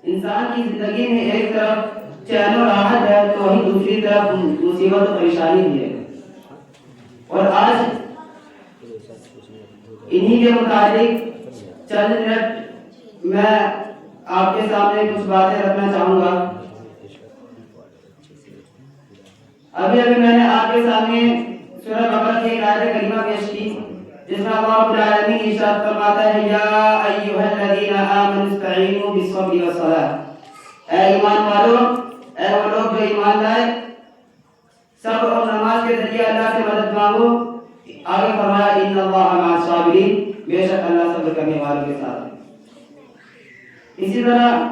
انسان کی زندگی میں ایک طرف چین و راحت ہے تو وہیں دوسری طرف مصیبت و پریشانی بھی ہے. اور آج انہی کے متعلق چند منٹ میں آپ کے سامنے کچھ باتیں رکھنا چاہوں گا. ابھی میں نے آپ کے سامنے سورہ بقرہ کی ایک آیت کریمہ پیش کی جس میں اللہ رب العالمین ارشاد فرماتا ہے یا ایھا الذین آمنوا استعینوا بالصبر والصلاۃ. اے ایمان والو، اے وہ لوگ جو ایمان لائے، صبر اور نماز کے ذریعے اللہ سے مدد مانگو. آگے فرمایا ان اللہ مع الصابرین، بے شک اللہ صبر کرنے والوں کے ساتھ ہے. اسی طرح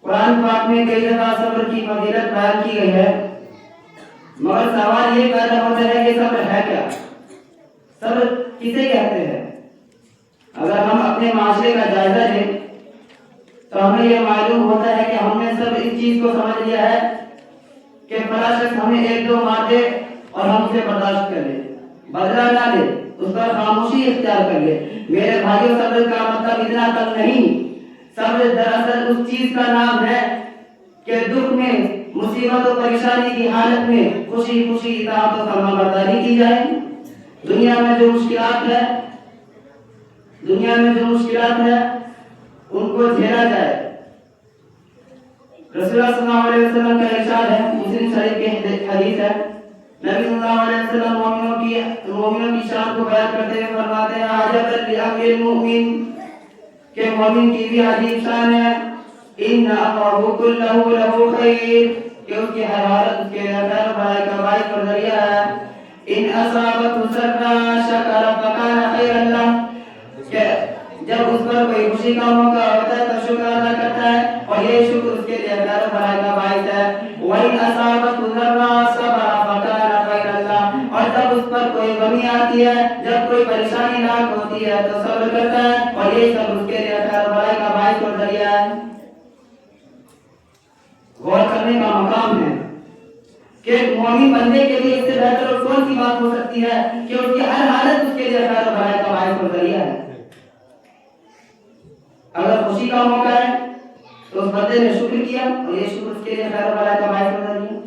قرآن پاک میں کئی دفعہ صبر کی فضیلت بیان کی گئی ہے، مگر سوال یہ پیدا ہوتا ہے کہ صبر ہے کیا؟ صبر کسے کہتے ہیں؟ اگر ہم اپنے معاشرے کا جائزہ لیں تو ہمیں یہ معلوم ہوتا ہے کہ ہم نے سب اس چیز کو سمجھ لیا ہے کہ فلاں شخص ہمیں ایک دو مار دے اور ہم اسے برداشت کر لیں، بدلہ نہ لے، اس پر خاموشی اختیار کر لے. میرے بھائیوں، صبر کا مطلب اتنا تک نہیں. صبر دراصل اس چیز کا نام ہے کہ دکھ میں، مصیبت و پریشانی کی حالت میں خوشی خوشی اطاعت و فرما برداری کی جائے. دنیا میں جو مشکلات ہے ان کو جھیلا جائے. رسول اللہ صلی اللہ علیہ وسلم کا ارشاد ہے، مسلم شریف کی حدیث ہے، نبی صلی اللہ علیہ وسلم مومنوں کی شان کو بیان کرتے ہوئے فرماتے ہیں عجبا لامر المؤمن، کہ مومن کی بھی عجیب شان ہے. ان امرہ کلہ لہ خیر، کہ اس کی ہر حالت اس کے لیے خیر بھلائی کا باعث اور ذریعہ ہے. ان اصابتہ سرا شکر فکان خیرا لہ، کہ جب اس پر کوئی خوشی کا موقع ہوتا ہے تو شکر ادا کرتا ہے اور یہ شکر اس کے لیے خیر بھلائی کا باعث ہے. وَإِنْ أَصَابَتْهُ ضَرًّا صَبَرَ فَكَانَ خَيْرًا لَهُ، اور جب اس پر کوئی غمی آتی ہے، جب کوئی پریشانی لاحق ہوتی ہے تو صبر کرتا ہے اور یہ سب اس کے لیے خیر بھلائی کا باعث اور ذریعہ ہے. غور کرنے کا مقام ہے کہ مومن بندے کے لیے اس سے بہتر اور کون سی بات ہو سکتی ہے کہ اس کی ہر حالت اس کے لیے خیر و بھلائی کا باعث اور ذریعہ ہے. اگر خوشی کا موقع ہے تو اس بندے نے شکر کیا اور یہ شکر اس کے لیے خیر و بھلائی کا باعث اور ذریعہ.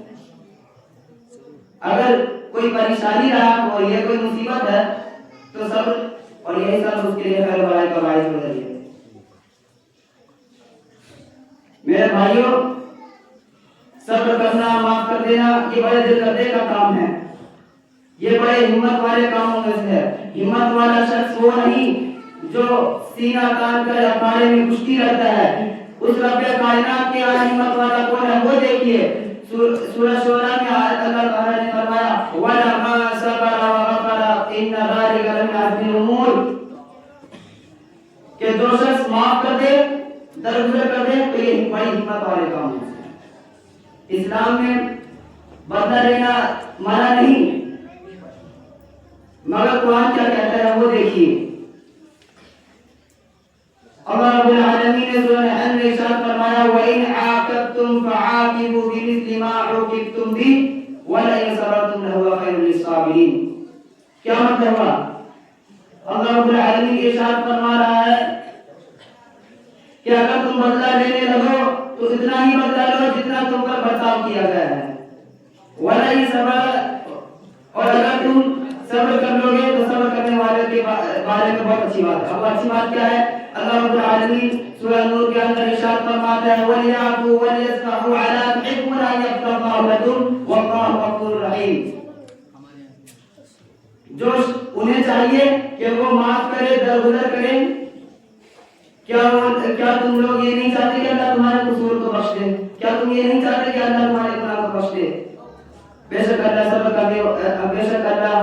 اگر کوئی پریشانی رہا اور یہ کوئی مصیبت ہے تو صبر اور یہی سب اس کے لیے خیر و بھلائی کا باعث اور ذریعہ. میرے بھائیوں، صبر کرنا، معاف کر دینا، یہ بڑے دل کردے کا کام ہے. یہ بڑے ہمت والے کاموں میں سے ہے. ہمت والا شخص وہ نہیں جو سینہ تان کر اکھاڑے میں کشتی رکھتا ہے. اس رب کائنات کے آج ہمت والا کون ہے وہ دیکھیے. سورہ شورى میں آیت اللہ تعالیٰ نے فرمایا وَلَمَا صَبَرَ وَغَفَرَ إِنَّ ذَلِكَ لَمِنْ عَزْمِ الْأُمُورِ، کہ جو شخص معاف کر دے، درگزر کر دے تو یہ بڑی ہمت والے کام ہے. اسلام میں بدلہ لینا منع نہیں، مگر قرآن کیا کہتا ہے وہ دیکھیے. اللہ رب العالمین نے سورہ الحج میں ارشاد فرمایا وَإِنْ عَاقَبْتُمْ فَعَاقِبُوا بِمِثْلِ مَا عُوقِبْتُمْ بِهِ وَلَئِنْ صَبَرْتُمْ لَهُوَ خَيْرٌ لِلصَّابِرِينَ. کیا مطلب ہوا؟ اللہ رب العالمین ارشاد فرما رہا ہے کہ اگر تم بدلہ لینے لگو تو اتنا ہی بدلہ لو جتنا تم پر برتاؤ کیا گیا ہے. وَلَئِنْ صَبَرْتُمْ، اور اگر تم صبر کر لو گے تو صبر کرنے والے کے بارے میں بہت اچھی بات ہے. اب اچھی بات کیا ہے؟ اللہ رب العالمین سورہ نور کے اندر ارشاد فرماتا ہے وَلْيَعْفُوا وَلْيَصْفَحُوا أَلَا تُحِبُّونَ أَن يَغْفِرَ اللَّهُ لَكُمْ وَاللَّهُ غَفُورٌ رَحِيمٌ. جو انہیں چاہیے کہ وہ معاف کرے، درگزر کرے. کیا تم لوگ یہ نہیں چاہتے کہ اللہ تمہارے قصور کو بخش دے؟ کیا تم یہ نہیں چاہتے کہ اللہ تمہارے گناہ کو بخش دے؟ بے شک اللہ صبر کرنے، بے شک اللہ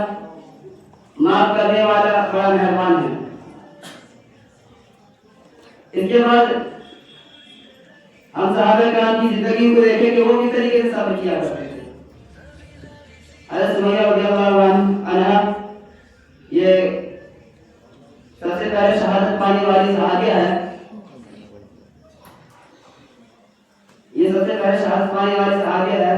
معاف کرنے والا بڑا مہربان ہے. اس کے بعد ہم صحابہ کرام کی زندگی کو دیکھیں کہ وہ کس طریقے سے صبر کیا کرتے تھے. حضرت سمیہ رضی اللہ عنہا یہ سب سے پہلے شہادت پانے والی صحابیہ ہے. یہ سب سے پہلے شہادت پانے والی صحابیہ ہے.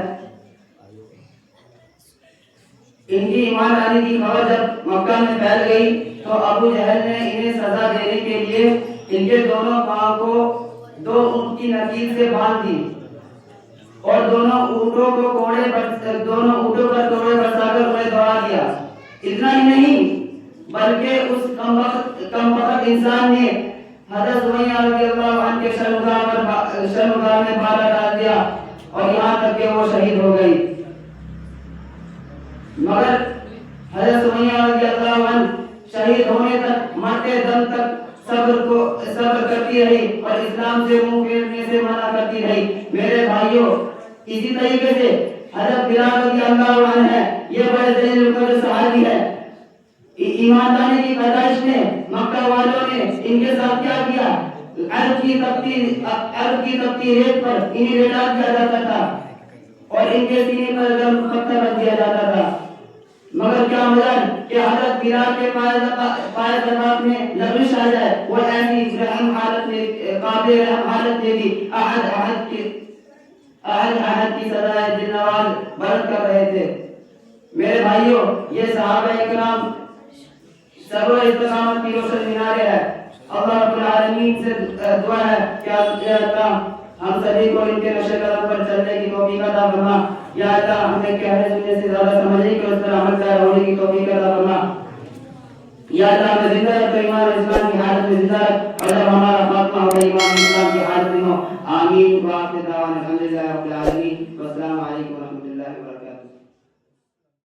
ان کی ایمان لانے کی خبر جب مکہ میں پھیل گئی تو ابو جہل نے انہیں سزا دینے کے لیے ان کے دونوں پاؤں کو 2 اونٹ کی نکیل سے باندھ دی اور دونوں اونٹوں پر کوڑے برسا کر انہیں دوڑا دیا۔ اتنا ہی نہیں بلکہ اس کمبخت انسان نے حضرت سمیہ رضی اللہ عنہ کے شرمگاہ میں بالا ڈال دیا اور یہاں تک کہ وہ شہید ہو گئی، مگر حضرت سمیہ رضی اللہ عنہ شہید ہونے تک، مرتے دم تک صبر کرتی رہی اور اسلام سے منہ پھیرنے سے منع کرتی رہی۔ میرے بھائیوں، اسی طریقے سے حضرت بلال رضی اللہ عنہ ہے، یہ بڑے ذلیل القدر صحابی ہے۔ ایمان لانے کی پیدائش میں مکہ والوں نے ان کے ساتھ کیا کیا؟ عرب کی تپتی ریت پر انہیں لٹا دیا جاتا تھا اور ان کے سینے پر گرم پتھر رکھ دیا جاتا تھا، مگر کیا مجال کہ حضرت بلال کے پائے زباب میں لغزش آ جائے، وہ ایسی رحم حالت میں قابل رحم حالت میں بھی احد کی صدائے دل نواز بلند کر رہے تھے۔ میرے بھائیوں، یہ صحابہ اکرام صبر و استقامت کی روشن مینارے ہے۔ اللہ رب العالمین سے دعا ہے کہ اللہ ہم سبھی کو ان کے نقشے قدم پر چلنے کی توفیق عطا فرما۔ یا اللہ ہمیں کہنے سننے سے زیادہ سمجھنے کی اور اس پر عمل پیرا ہونے کی توفیق عطا فرما۔ یا اللہ ہمیں زندہ رکھ، ایمان اور اسلام کی حالت میں زندہ رکھ، اور جب ہمارا خاتمہ ہو ایمان